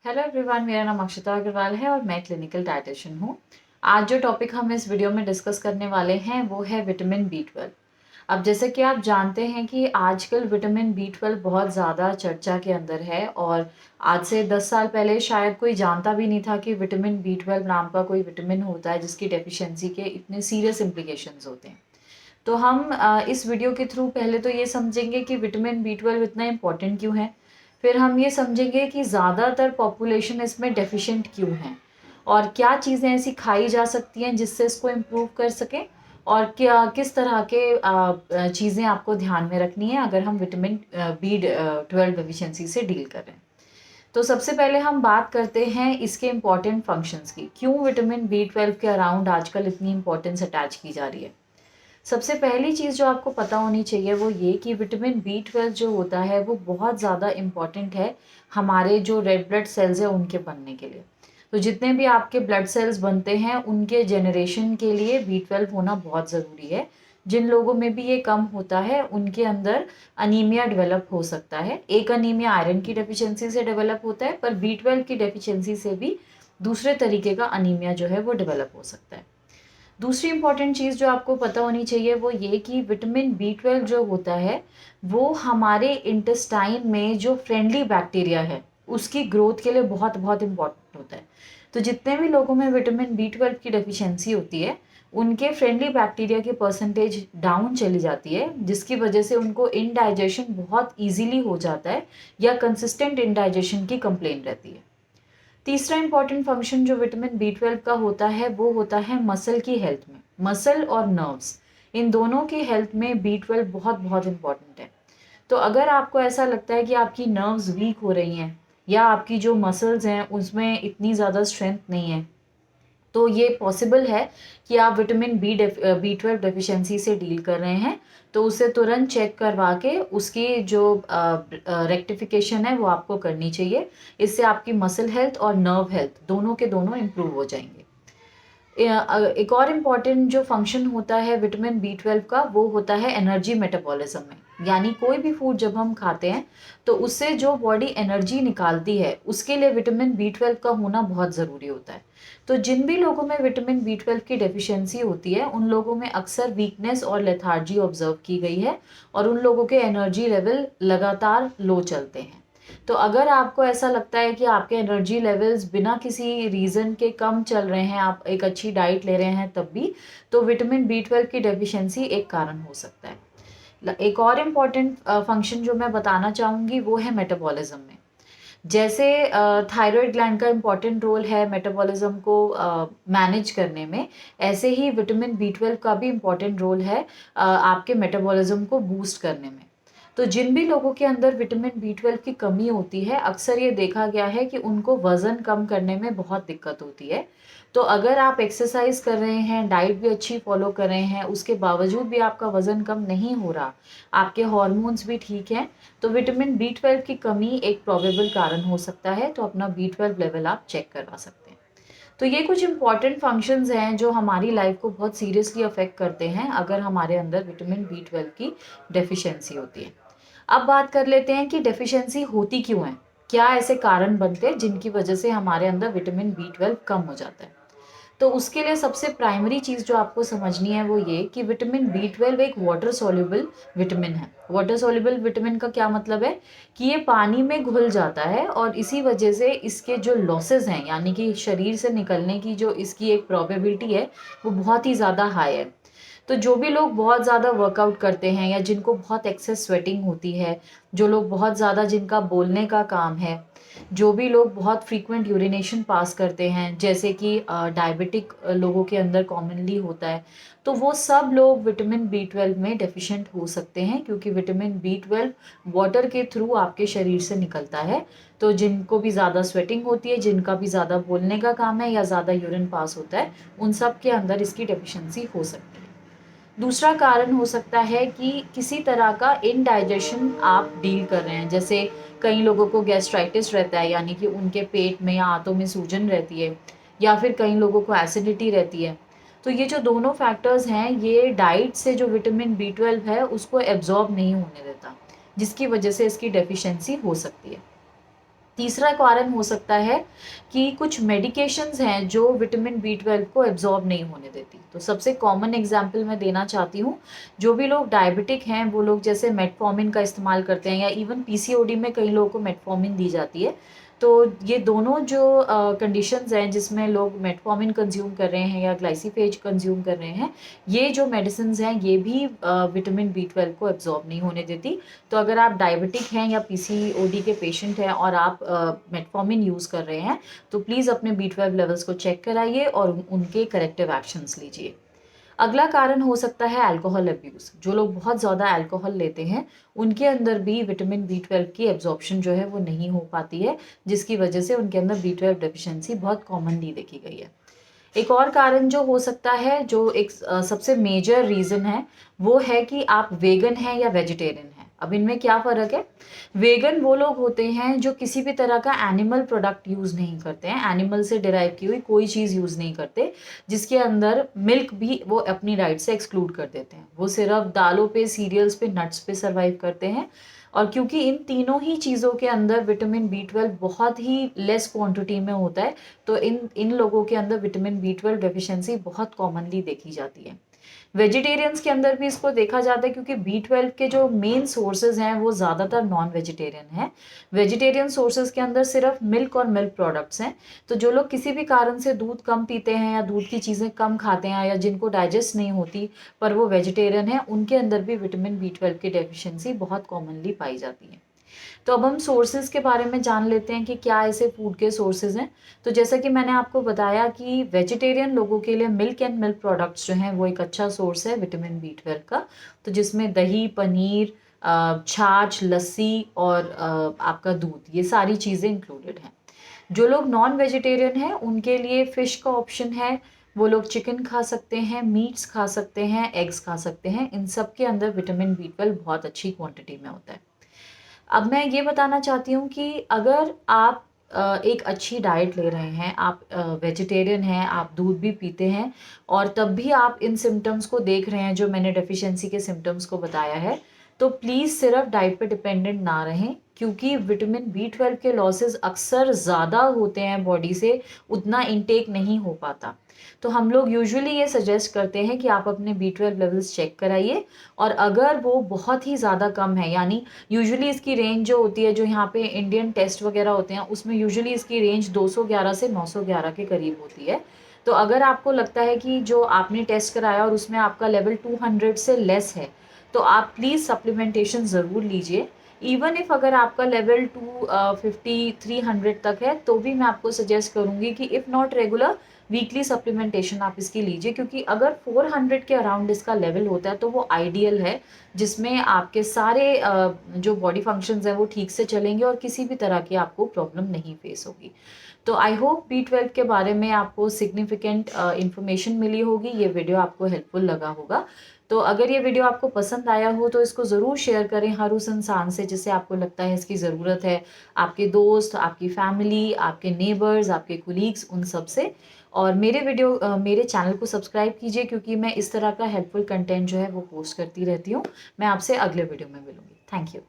Hello everyone, मेरा नाम अक्षता अग्रवाल है और मैं क्लिनिकल डायटिशियन हूँ। आज जो टॉपिक हम इस वीडियो में डिस्कस करने वाले हैं वो है विटामिन बी 12। अब जैसे कि आप जानते हैं कि आजकल विटामिन बी 12 बहुत ज़्यादा चर्चा के अंदर है और आज से 10 साल पहले शायद कोई जानता भी नहीं था कि विटामिन बी 12 नाम का कोई विटामिन होता है जिसकी डेफिशिएंसी के इतने सीरियस इम्प्लीकेशंस होते हैं। तो हम इस वीडियो के थ्रू पहले तो ये समझेंगे कि विटामिन बी 12 इतना इम्पोर्टेंट क्यों है। फिर हम ये समझेंगे कि ज़्यादातर पॉपुलेशन इसमें डेफिशिएंट क्यों है और क्या चीज़ें ऐसी खाई जा सकती हैं जिससे इसको इम्प्रूव कर सकें और क्या किस तरह के चीज़ें आपको ध्यान में रखनी है अगर हम विटामिन बी 12 डेफिशिएंसी से डील कर रहे हैं। तो सबसे पहले हम बात करते हैं इसके इम्पॉर्टेंट फंक्शंस की। क्यों विटामिन बी 12 के अराउंड आजकल इतनी इंपॉर्टेंस अटैच की जा रही है। सबसे पहली चीज़ जो आपको पता होनी चाहिए वो ये कि विटामिन बी 12 जो होता है वो बहुत ज़्यादा इम्पॉर्टेंट है हमारे जो रेड ब्लड सेल्स हैं उनके बनने के लिए। तो जितने भी आपके ब्लड सेल्स बनते हैं उनके जनरेशन के लिए बी 12 होना बहुत ज़रूरी है। जिन लोगों में भी ये कम होता है उनके अंदर अनीमिया डेवलप हो सकता है। एक अनीमिया आयरन की डेफिशिएंसी से डेवलप होता है, पर बी 12 की डेफिशिएंसी से भी दूसरे तरीके का अनीमिया जो है वो डेवलप हो सकता है। दूसरी इम्पॉर्टेंट चीज़ जो आपको पता होनी चाहिए वो ये कि विटामिन बी 12 जो होता है वो हमारे इंटेस्टाइन में जो फ्रेंडली बैक्टीरिया है उसकी ग्रोथ के लिए बहुत बहुत इम्पॉर्टेंट होता है। तो जितने भी लोगों में विटामिन बी 12 की डेफिशिएंसी होती है उनके फ्रेंडली बैक्टीरिया की परसेंटेज डाउन चली जाती है, जिसकी वजह से उनको इनडाइजेशन बहुत ईजीली हो जाता है या कंसिस्टेंट इनडाइजेशन की कंप्लेन रहती है। तीसरा इंपॉर्टेंट फंक्शन जो विटामिन बी 12 का होता है वो होता है मसल की हेल्थ में। मसल और नर्व्स, इन दोनों की हेल्थ में बी 12 बहुत बहुत इंपॉर्टेंट है। तो अगर आपको ऐसा लगता है कि आपकी नर्व्स वीक हो रही हैं या आपकी जो मसल्स हैं उसमें इतनी ज़्यादा स्ट्रेंथ नहीं है, तो ये पॉसिबल है कि आप विटामिन बी 12 डेफिशिएंसी से डील कर रहे हैं। तो उसे तुरंत चेक करवा के उसकी जो रेक्टिफिकेशन है वो आपको करनी चाहिए। इससे आपकी मसल हेल्थ और नर्व हेल्थ दोनों के दोनों इम्प्रूव हो जाएंगे। एक और इम्पॉर्टेंट जो फंक्शन होता है विटामिन बी 12 का वो होता है एनर्जी मेटाबॉलिज्म में। यानी कोई भी फूड जब हम खाते हैं तो उससे जो बॉडी एनर्जी निकालती है उसके लिए विटामिन बी 12 का होना बहुत ज़रूरी होता है। तो जिन भी लोगों में विटामिन बी 12 की डेफिशिएंसी होती है उन लोगों में अक्सर वीकनेस और लेथार्जी ऑब्जर्व की गई है और उन लोगों के एनर्जी लेवल लगातार लो चलते हैं। तो अगर आपको ऐसा लगता है कि आपके एनर्जी लेवल्स बिना किसी रीज़न के कम चल रहे हैं, आप एक अच्छी डाइट ले रहे हैं तब भी, तो विटामिन बी 12 की डेफिशिएंसी एक कारण हो सकता है। एक और इम्पॉर्टेंट फंक्शन जो मैं बताना चाहूँगी वो है मेटाबॉलिज्म में। जैसे थायराइड ग्लैंड का इम्पॉर्टेंट रोल है मेटाबॉलिज्म को मैनेज करने में, ऐसे ही विटामिन बी 12 का भी इम्पॉर्टेंट रोल है आपके मेटाबॉलिज्म को बूस्ट करने में। तो जिन भी लोगों के अंदर विटामिन बी 12 की कमी होती है अक्सर ये देखा गया है कि उनको वज़न कम करने में बहुत दिक्कत होती है। तो अगर आप एक्सरसाइज कर रहे हैं, डाइट भी अच्छी फॉलो कर रहे हैं, उसके बावजूद भी आपका वज़न कम नहीं हो रहा, आपके हार्मोन्स भी ठीक हैं, तो विटामिन बी 12 की कमी एक प्रोबेबल कारण हो सकता है। तो अपना बी 12 लेवल आप चेक करवा सकते हैं। तो ये कुछ इंपॉर्टेंट फंक्शंस हैं जो हमारी लाइफ को बहुत सीरियसली अफेक्ट करते हैं अगर हमारे अंदर विटामिन बी 12 की डेफिशिएंसी होती है। अब बात कर लेते हैं कि डेफिशिएंसी होती क्यों है, क्या ऐसे कारण बनते हैं जिनकी वजह से हमारे अंदर विटामिन बी 12 कम हो जाता है। तो उसके लिए सबसे प्राइमरी चीज़ जो आपको समझनी है वो ये कि विटामिन बी 12 एक वाटर सॉल्युबल विटामिन है। वाटर सॉल्युबल विटामिन का क्या मतलब है कि ये पानी में घुल जाता है और इसी वजह से इसके जो लॉसेस हैं, यानी कि शरीर से निकलने की जो इसकी एक प्रोबेबिलिटी है वो बहुत ही ज़्यादा हाई है। तो जो भी लोग बहुत ज़्यादा वर्कआउट करते हैं या जिनको बहुत एक्सेस स्वेटिंग होती है, जो लोग बहुत ज़्यादा जिनका बोलने का काम है, जो भी लोग बहुत फ्रीक्वेंट यूरिनेशन पास करते हैं, जैसे कि डायबिटिक लोगों के अंदर कॉमनली होता है, तो वो सब लोग विटामिन बी 12 में डेफिशिएंट हो सकते हैं क्योंकि विटामिन बी 12 वाटर के थ्रू आपके शरीर से निकलता है। तो जिनको भी ज़्यादा स्वेटिंग होती है, जिनका भी ज़्यादा बोलने का काम है या ज़्यादा यूरिन पास होता है, उन सब के अंदर इसकी डेफिशिएंसी हो सकती है। दूसरा कारण हो सकता है कि किसी तरह का इनडाइजेशन आप डील कर रहे हैं। जैसे कई लोगों को गैस्ट्राइटिस रहता है, यानी कि उनके पेट में या आंतों में सूजन रहती है, या फिर कई लोगों को एसिडिटी रहती है। तो ये जो दोनों फैक्टर्स हैं ये डाइट से जो विटामिन बी 12 है उसको एब्जॉर्ब नहीं होने देता, जिसकी वजह से इसकी डेफिशिएंसी हो सकती है। तीसरा कारण हो सकता है कि कुछ मेडिकेशंस हैं जो विटामिन बी 12 को एब्जॉर्ब नहीं होने देती। तो सबसे कॉमन एग्जांपल मैं देना चाहती हूँ, जो भी लोग डायबिटिक हैं वो लोग जैसे मेटफॉर्मिन का इस्तेमाल करते हैं, या इवन पीसीओडी में कई लोगों को मेटफॉर्मिन दी जाती है। तो ये दोनों जो कंडीशंस हैं जिसमें लोग मेटफॉर्मिन कंज्यूम कर रहे हैं या ग्लाइसिफेज कंज्यूम कर रहे हैं, ये जो मेडिसिन हैं ये भी विटामिन बी 12 को एब्जॉर्ब नहीं होने देती। तो अगर आप डायबिटिक हैं या पीसीओडी के पेशेंट हैं और आप मेटफॉर्मिन यूज़ कर रहे हैं, तो प्लीज़ अपने बी 12 लेवल्स को चेक कराइए और उनके करेक्टिव एक्शंस लीजिए। अगला कारण हो सकता है अल्कोहल अब्यूज़। जो लोग बहुत ज़्यादा अल्कोहल लेते हैं उनके अंदर भी विटामिन बी 12 की एब्जॉर्प्शन जो है वो नहीं हो पाती है, जिसकी वजह से उनके अंदर बी 12 डेफिशिएंसी बहुत कॉमनली देखी गई है। एक और कारण जो हो सकता है, जो एक सबसे मेजर रीज़न है, वो है कि आप वेगन हैं या वेजिटेरियन हैं। अब इनमें क्या फ़र्क है? वेगन वो लोग होते हैं जो किसी भी तरह का एनिमल प्रोडक्ट यूज़ नहीं करते हैं, एनिमल से डिराइव की हुई कोई चीज़ यूज़ नहीं करते, जिसके अंदर मिल्क भी वो अपनी डाइट से एक्सक्लूड कर देते हैं। वो सिर्फ दालों पे, सीरियल्स पे, नट्स पे सर्वाइव करते हैं। और क्योंकि इन तीनों ही चीज़ों के अंदर विटामिन बी 12 बहुत ही लेस क्वांटिटी में होता है, तो इन इन लोगों के अंदर विटामिन बी 12 डेफिशिएंसी बहुत कॉमनली देखी जाती है। वेजिटेरियंस के अंदर भी इसको देखा जाता है, क्योंकि बी 12 के जो मेन सोर्सेज हैं वो ज़्यादातर नॉन वेजिटेरियन हैं। वेजिटेरियन सोर्सेज के अंदर सिर्फ मिल्क और मिल्क प्रोडक्ट्स हैं। तो जो लोग किसी भी कारण से दूध कम पीते हैं या दूध की चीज़ें कम खाते हैं या जिनको डाइजेस्ट नहीं होती पर वो वेजिटेरियन है, उनके अंदर भी विटामिन बी 12 की डेफिशिएंसी बहुत कॉमनली पाई जाती है। तो अब हम सोर्सेज के बारे में जान लेते हैं कि क्या ऐसे फूड के सोर्सेज हैं। तो जैसा कि मैंने आपको बताया कि वेजिटेरियन लोगों के लिए मिल्क एंड मिल्क प्रोडक्ट्स जो हैं वो एक अच्छा सोर्स है विटामिन बी 12 का। तो जिसमें दही, पनीर, छाछ, लस्सी और आपका दूध, ये सारी चीज़ें इंक्लूडेड हैं। जो लोग नॉन वेजिटेरियन हैं उनके लिए फ़िश का ऑप्शन है। वो लोग चिकन खा सकते हैं, मीट्स खा सकते हैं, एग्स खा सकते हैं। इन सब के अंदर विटामिन बी 12 बहुत अच्छी क्वांटिटी में होता है। अब मैं ये बताना चाहती हूँ कि अगर आप एक अच्छी डाइट ले रहे हैं, आप वेजिटेरियन हैं, आप दूध भी पीते हैं और तब भी आप इन सिम्पटम्स को देख रहे हैं जो मैंने डेफिशिएंसी के सिम्पटम्स को बताया है, तो प्लीज़ सिर्फ डाइट पे डिपेंडेंट ना रहें, क्योंकि विटामिन बी 12 के लॉसेस अक्सर ज़्यादा होते हैं बॉडी से, उतना इनटेक नहीं हो पाता। तो हम लोग यूजुअली ये सजेस्ट करते हैं कि आप अपने बी 12 लेवल्स चेक कराइए, और अगर वो बहुत ही ज़्यादा कम है, यानी यूजुअली इसकी रेंज जो होती है, जो यहाँ पे इंडियन टेस्ट वगैरह होते हैं उसमें यूजुअली इसकी रेंज 211 से 911 के करीब होती है। तो अगर आपको लगता है कि जो आपने टेस्ट कराया और उसमें आपका लेवल 200 से लेस है, तो आप प्लीज़ सप्लीमेंटेशन ज़रूर लीजिए। इवन इफ़ अगर आपका लेवल 250 300 तक है, तो भी मैं आपको सजेस्ट करूँगी कि if not regular, weekly supplementation आप इसकी लीजिए, क्योंकि अगर 400 के अराउंड इसका लेवल होता है तो वो आइडियल है, जिसमें आपके सारे जो बॉडी फंक्शंस हैं वो ठीक से चलेंगे और किसी भी तरह की आपको प्रॉब्लम नहीं फेस होगी। तो आई होप बी 12 के बारे में आपको सिग्निफिकेंट इन्फॉर्मेशन मिली होगी, ये वीडियो आपको हेल्पफुल लगा होगा। तो अगर ये वीडियो आपको पसंद आया हो तो इसको ज़रूर शेयर करें हर उस इंसान से जिसे आपको लगता है इसकी ज़रूरत है, आपके दोस्त, आपकी फैमिली, आपके नेबर्स, आपके कोलीग्स, उन सब से। और मेरे चैनल को सब्सक्राइब कीजिए, क्योंकि मैं इस तरह का हेल्पफुल कंटेंट जो है वो पोस्ट करती रहती हूँ। मैं आपसे अगले वीडियो में मिलूँगी। Thank you.